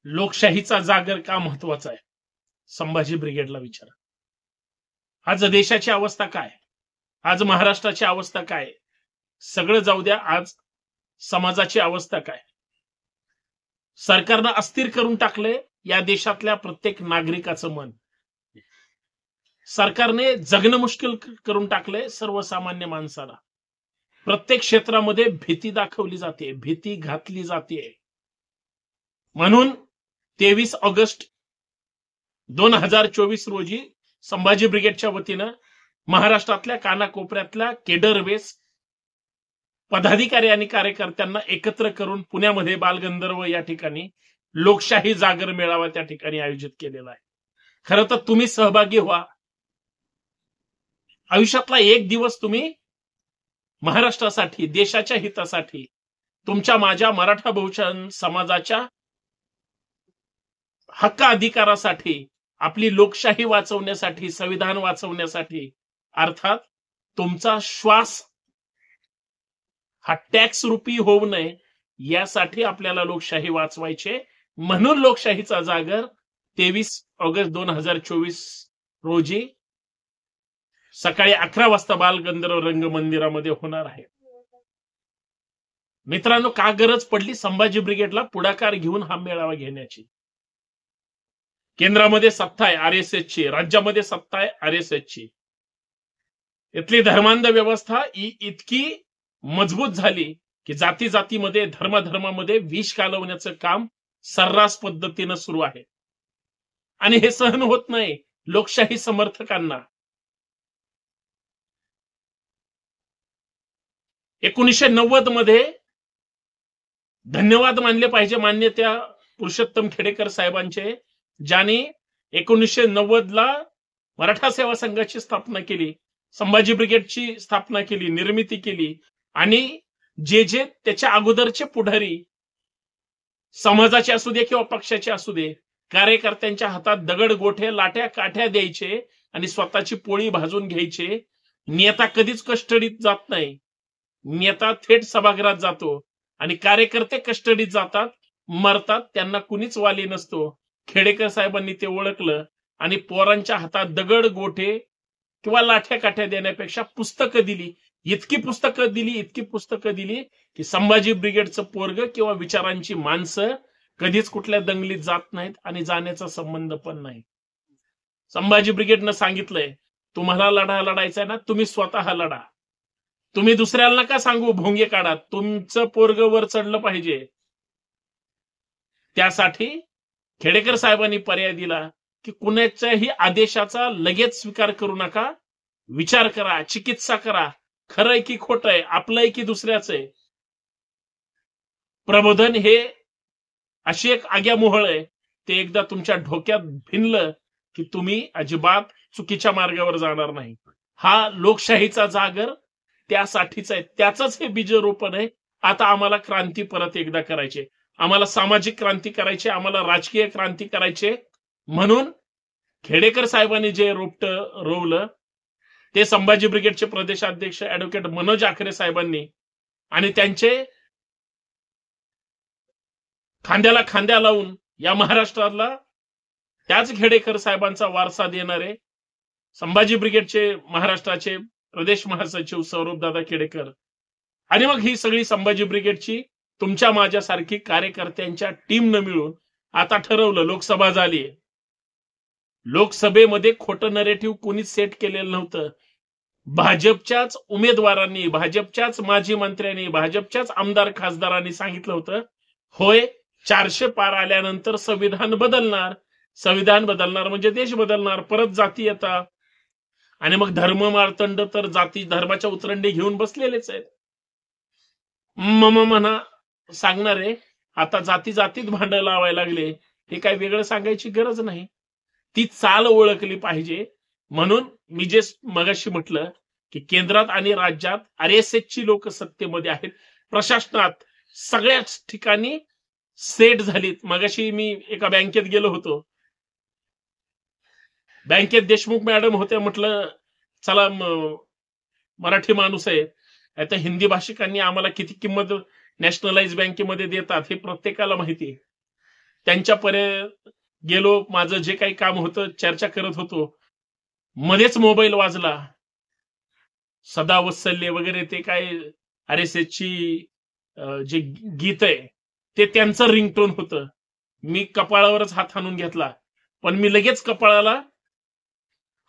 लोकशाहीचा जागर का महत्वाचा आहे? संभाजी ब्रिगेडला विचारा. आज देशाची अवस्था काय, आज महाराष्ट्राची अवस्था काय, सगळं जाऊ द्या, आज समाजाची अवस्था काय. सरकारनं अस्थिर करून टाकले या देशातल्या प्रत्येक नागरिकाचं मन. सरकारने जगणं मुश्किल करून टाकले सर्वसामान्य माणसाला. प्रत्येक क्षेत्रामध्ये भीती दाखवली जाते, भीती घातली जाते. म्हणून 23 ऑगस्ट 2024 रोजी संभाजी ब्रिगेडच्या वतीनं महाराष्ट्रातल्या कानाकोपऱ्यातल्या केडरवेस पदाधिकारी आणि कार्यकर्त्यांना एकत्र करून पुण्यामध्ये बालगंधर्व या ठिकाणी लोकशाही जागर मेळावा त्या ठिकाणी आयोजित केलेला आहे. खरं तर तुम्ही सहभागी व्हा. आयुष्यातला एक दिवस तुम्ही महाराष्ट्रासाठी, देशाच्या हितासाठी, तुमच्या माझ्या मराठा बहुजन समाजाच्या हक्क अधिकारासाठी, आपली लोकशाही वाचवण्यासाठी, संविधान वाचवण्यासाठी, अर्थात तुमचा श्वास हा टॅक्स रूपी होऊ नये यासाठी आपल्याला लोकशाही वाचवायचे. म्हणून लोकशाहीचा जागर 23 ऑगस्ट 2024 रोजी सकाळी 11 वाजता बालगंधर्व रंगमंदिरामध्ये होणार आहे. मित्रांनो, का गरज पडली संभाजी ब्रिगेडला पुढाकार घेऊन हा मेळावा घेण्याची? केंद्रामध्ये सत्ता आहे आरएसएसची, राज्यामध्ये सत्ता आहे आरएसएसची. इथली धर्मांध व्यवस्था इतकी मजबूत झाली की जाती जातीमध्ये, धर्माधर्मामध्ये विष घालवण्याचं काम सर्रास पद्धतीनं सुरू आहे. आणि हे सहन होत नाही लोकशाही समर्थकांना. 1990 मध्ये धन्यवाद मानले पाहिजे मान्य त्या पुरुषोत्तम खेडेकर साहेबांचे, ज्यांनी 1990 ला मराठा सेवा संघाची स्थापना केली, संभाजी ब्रिगेडची स्थापना केली, निर्मिती केली. आणि जे त्याच्या अगोदरचे पुढारी समाजाचे असू दे किंवा पक्षाचे असू दे, कार्यकर्त्यांच्या हातात दगड, गोठे, लाट्या, काठ्या द्यायचे आणि स्वतःची पोळी भाजून घ्यायचे. नेता कधीच कस्टडीत जात नाही, नेता थेट सभागृहात जातो आणि कार्यकर्ते कस्टडीत जातात, मरतात, त्यांना कुणीच वाली नसतो. खेडेकर साहेबांनी ते ओळखलं आणि पोरांच्या हातात दगड, गोठे किंवा लाठ्या काठ्या देण्यापेक्षा पुस्तकं दिली. इतकी पुस्तकं दिली की संभाजी ब्रिगेडचं पोरग किंवा विचारांची माणसं कधीच कुठल्या दंगलीत जात नाहीत आणि जाण्याचा संबंध पण नाही. संभाजी ब्रिगेडनं सांगितलंय, तुम्हाला लढा लढायचा आहे ना, तुम्ही स्वतः लढा. तुम्ही दुसऱ्याला नका सांगू भोंगे काढा, तुमचं पोरग वर चढलं पाहिजे. त्यासाठी खेडेकर साहेबांनी पर्याय दिला की कुणाच्याही आदेशाचा लगेच स्वीकार करू नका, विचार करा, चिकित्सा करा, खरंय की खोटंय, आपलंय की दुसऱ्याच आहे. प्रबोधन हे अशी एक आग्या मोहळ आहे, ते एकदा तुमच्या डोक्यात भिनलं की तुम्ही अजिबात चुकीच्या मार्गावर जाणार नाही. हा लोकशाहीचा जागर त्यासाठीच आहे, त्याचंच हे बीजरोपण आहे. आता आम्हाला क्रांती परत एकदा करायची, आम्हाला सामाजिक क्रांती करायची, आम्हाला राजकीय क्रांती करायची. म्हणून खेडेकर साहेबांनी जे रोपटं रोवलं ते संभाजी ब्रिगेडचे प्रदेशाध्यक्ष ऍडव्होकेट मनोज आखरे साहेबांनी आणि त्यांचे खांद्याला खांद्या लावून या महाराष्ट्राला त्याच खेडेकर साहेबांचा वारसा देणारे संभाजी ब्रिगेडचे महाराष्ट्राचे प्रदेश महासचिव सौरभदादा खेडेकर आणि मग ही सगळी संभाजी ब्रिगेडची तुमच्या माझ्यासारखी कार्यकर्त्यांच्या टीमनं मिळून आता ठरवलं, लोकसभा झाली. लोकसभेमध्ये खोटं नरेटिव्ह कोणीच सेट केलेलं नव्हतं. भाजपच्याच उमेदवारांनी, भाजपच्याच माजी मंत्र्यांनी, भाजपच्याच आमदार खासदारांनी सांगितलं होतं, होय 400 पार आल्यानंतर संविधान बदलणार. संविधान बदलणार म्हणजे देश बदलणार, परत जाती येतात. आणि मग धर्म मार्तंड तर जाती धर्माच्या उतरंडी घेऊन बसलेलेच आहेत. म्हणा सांगणारे आता जाती जातीत भांडं लावायला लागले, हे काय वेगळं सांगायची गरज नाही. ती चाल ओळखली पाहिजे. म्हणून मी जे मगाशी म्हटलं की केंद्रात आणि राज्यात आरएसएसची लोक सत्तेमध्ये आहेत, प्रशासनात सगळ्याच ठिकाणी सेट झालीत. मगाशी मी एका बँकेत गेलो होतो, बँकेत देशमुख मॅडम होत्या. म्हटलं चला मराठी माणूस आहे, आता हिंदी भाषिकांनी आम्हाला किती किंमत नॅशनलाइज बँकेमध्ये देतात हे प्रत्येकाला माहिती आहे. त्यांच्यापर्यंत गेलो, माझं जे काही काम होतं चर्चा करत होतो, मध्येच मोबाईल वाजला. सदा वत्सल्य वगैरे ते काय RSSची जे गीत आहे ते त्यांचं रिंगटोन होतं. मी कपाळावरच हात आणून घेतला, पण मी लगेच कपाळाला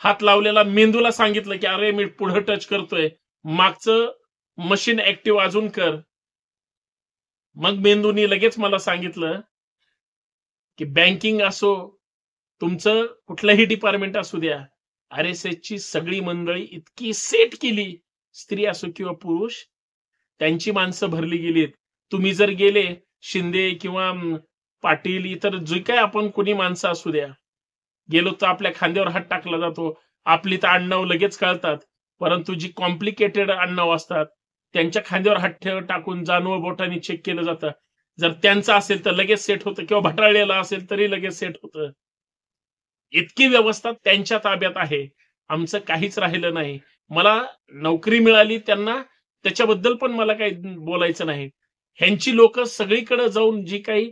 हात लावलेला मेंदूला सांगितलं की अरे मी पुढे टच करतोय, मागचं मशीन ऍक्टिव्ह अजून कर. मग मेंदूनी लगेच मला सांगितलं की बँकिंग असो, तुमचं कुठलंही डिपार्टमेंट असू द्या, RSSची सगळी मंडळी इतकी सेट केली, स्त्री असो किंवा पुरुष, त्यांची माणसं भरली गेलीत. तुम्ही जर गेले, शिंदे किंवा पाटील, इतर जे काय आपण कोणी माणसं असू द्या, गेलो तर आपल्या खांद्यावर हात टाकला जातो. आपली तर आडनाव लगेच कळतात, परंतु जी कॉम्प्लिकेटेड आडनाव असतात त्यांच्या खांद्यावर हात टाकून जानव बोटाने चेक केलं जातं. जर त्यांचं असेल तर लगेच सेट होतं, किंवा भटाळलेला असेल तरी लगेच सेट होतं. इतकी व्यवस्था त्यांच्या ताब्यात आहे. आमचं काहीच राहिलं नाही. मला नोकरी मिळाली त्यांना, त्याच्याबद्दल पण मला काही बोलायचं नाही. ह्यांची लोक सगळीकडे जाऊन जी काही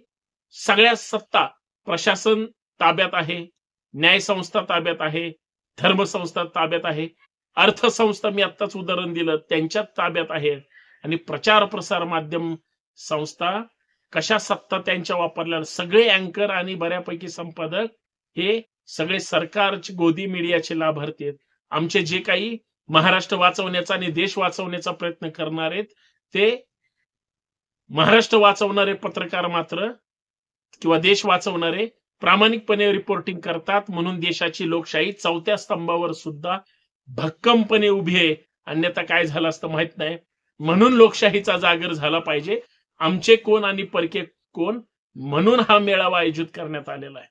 सगळ्या सत्ता, प्रशासन ताब्यात आहे, न्यायसंस्था ताब्यात आहे, धर्मसंस्था ताब्यात आहे, अर्थसंस्था मी आत्ताच उदाहरण दिलं त्यांच्यात ताब्यात आहे, आणि प्रचार प्रसार माध्यम संस्था कशा सत्ता त्यांच्या वापरल्या. सगळे अँकर आणि बऱ्यापैकी संपादक हे सगळे सरकारचे गोदी मीडियाचे लाभार्थी आहेत. आमचे जे काही महाराष्ट्र वाचवण्याचा आणि देश वाचवण्याचा प्रयत्न करणार आहेत, ते महाराष्ट्र वाचवणारे पत्रकार मात्र किंवा देश वाचवणारे प्रामाणिकपणे रिपोर्टिंग करतात, म्हणून देशाची लोकशाही चौथ्या स्तंभावर सुद्धा भक्कमपणे उभी आहे. अन्यथा काय झालं असतं माहित नाही. म्हणून लोकशाहीचा जागर झाला पाहिजे. आमचे कोण आणि परके कोण, म्हणून हा मेळावा आयोजित करण्यात आलेला आहे.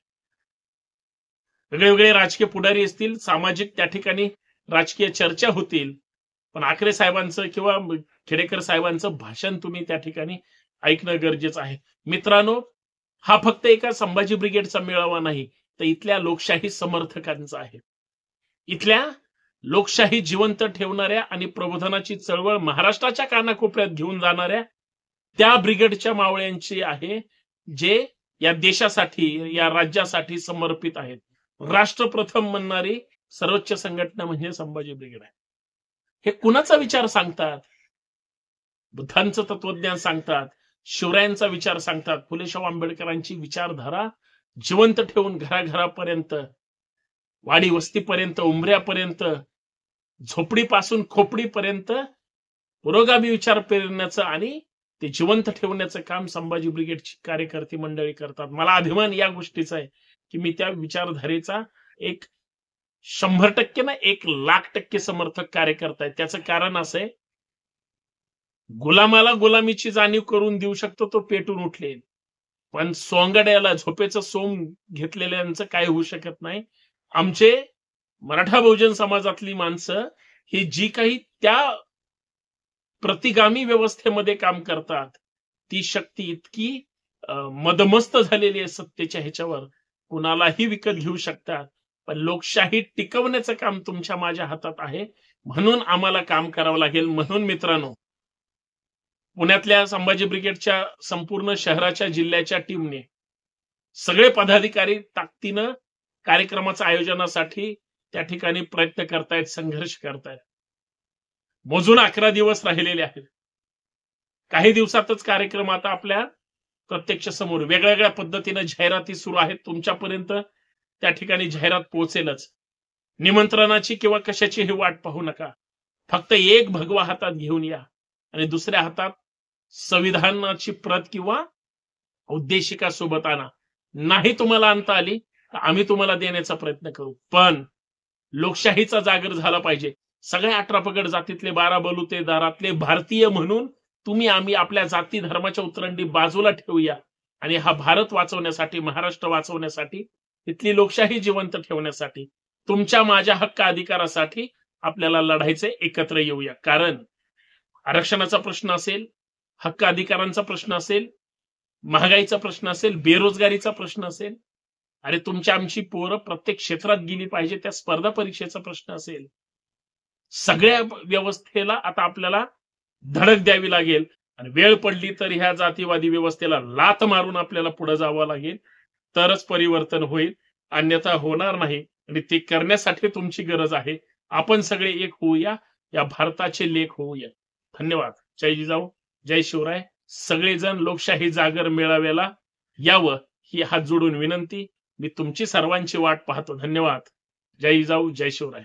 वेगवेगळे राजकीय पुढारी असतील, सामाजिक त्या ठिकाणी राजकीय चर्चा होतील, पण आखरे साहेबांचं किंवा खेडेकर साहेबांचं भाषण तुम्ही त्या ठिकाणी ऐकणं गरजेचं आहे. मित्रांनो, हा फक्त एका संभाजी ब्रिगेडचा मेळावा नाही, तर इथल्या लोकशाही समर्थकांचा आहे. इथल्या लोकशाही जिवंत ठेवणाऱ्या आणि प्रबोधनाची चळवळ महाराष्ट्राच्या कानाकोपऱ्यात घेऊन जाणाऱ्या त्या ब्रिगेडच्या मावळ्यांची आहे, जे या देशासाठी, या राज्यासाठी समर्पित आहेत. राष्ट्रप्रथम म्हणणारी सर्वोच्च संघटना म्हणजे संभाजी ब्रिगेड आहे. हे कुणाचा विचार सांगतात? बुद्धांचं तत्वज्ञान सांगतात, शिवरायांचा विचार सांगतात, फुले शाहू आंबेडकरांची विचारधारा जिवंत ठेवून घराघरापर्यंत, वाडी वस्तीपर्यंत, उंबऱ्यापर्यंत, झोपडीपासून खोपडीपर्यंत पुरोगामी विचार पेरण्याचं आणि ते जिवंत ठेवण्याचं काम संभाजी ब्रिगेडची कार्यकर्ते मंडळी करतात. मला अभिमान या गोष्टीचा आहे की मी त्या विचारधारेचा एक 100% ना 1,00,000% समर्थक कार्यकर्ता आहे. त्याचं कारण असं आहे, गुलामाला गुलामीची जाणीव करून देऊ शकतो तो पेटून उठले, पण सोंगड्याला झोपेचं सोम घेतलेल्यांचं काय होऊ शकत नाही. आमचे मराठा बहुजन समाजातली माणसं ही जी काही त्या प्रतिगामी व्यवस्थेमध्ये काम करतात, ती शक्ती इतकी मदमस्त झालेली आहे सत्तेच्या ह्याच्यावर, कुणालाही विकत घेऊ शकतात. पण लोकशाही टिकवण्याचं काम तुमच्या माझ्या हातात आहे, म्हणून आम्हाला काम करावं लागेल. म्हणून मित्रांनो, पुण्यातल्या संभाजी ब्रिगेडच्या संपूर्ण शहराच्या, जिल्ह्याच्या टीमने सगळे पदाधिकारी ताकदीनं कार्यक्रमाच्या आयोजनासाठी त्या ठिकाणी प्रयत्न करतायत, संघर्ष करतायत. मोजून 11 दिवस राहिलेले आहेत. काही दिवसातच कार्यक्रम आता आपल्या प्रत्यक्ष समोर वेगवेगळ्या पद्धतीने जाहिराती सुरू आहेत. तुमच्यापर्यंत त्या ठिकाणी जाहिरात पोहोचेलच. निमंत्रणाची किंवा कशाचीही वाट पाहू नका. फक्त एक भगवा हातात घेऊन या आणि दुसऱ्या हातात संविधानाची प्रत किंवा उद्देशिका सोबत आणा. नाही तुम्हाला आणता आली तर आम्ही तुम्हाला देण्याचा प्रयत्न करू, पण लोकशाहीचा जागर झाला पाहिजे. सगळ्या 18 पगड जातीतले 12 बलुते दारातले भारतीय म्हणून तुम्ही आम्ही आपल्या जाती धर्माच्या उतरंडी बाजूला ठेवूया आणि हा भारत वाचवण्यासाठी, महाराष्ट्र वाचवण्यासाठी, इथली लोकशाही जिवंत ठेवण्यासाठी, तुमच्या माझ्या हक्क अधिकारासाठी आपल्याला लढायचे, एकत्र येऊया. कारण आरक्षणाचा प्रश्न असेल, हक्क अधिकारांचा प्रश्न असेल, महागाईचा प्रश्न असेल, बेरोजगारीचा प्रश्न असेल, अरे तुमच्या आमची पोरं प्रत्येक क्षेत्रात गेली पाहिजे, त्या स्पर्धा परीक्षेचा प्रश्न असेल, सगळ्या व्यवस्थेला आता आपल्याला धडक द्यावी लागेल. आणि वेळ पडली तर ह्या जातीवादी व्यवस्थेला लाथ मारून आपल्याला पुढे जावं लागेल. तरच परिवर्तन होईल, अन्यथा होणार नाही. आणि ते करण्यासाठी तुमची गरज आहे. आपण सगळे एक होऊया, या भारताचे लेख होऊया. धन्यवाद. जय जिजाऊ, जय शिवराय. सगळेजण लोकशाही जागर मेळाव्याला यावं ही हात जोडून विनंती. मी तुमची सर्वांची वाट पाहतो. धन्यवाद. जय जिजाऊ, जय शिवराय.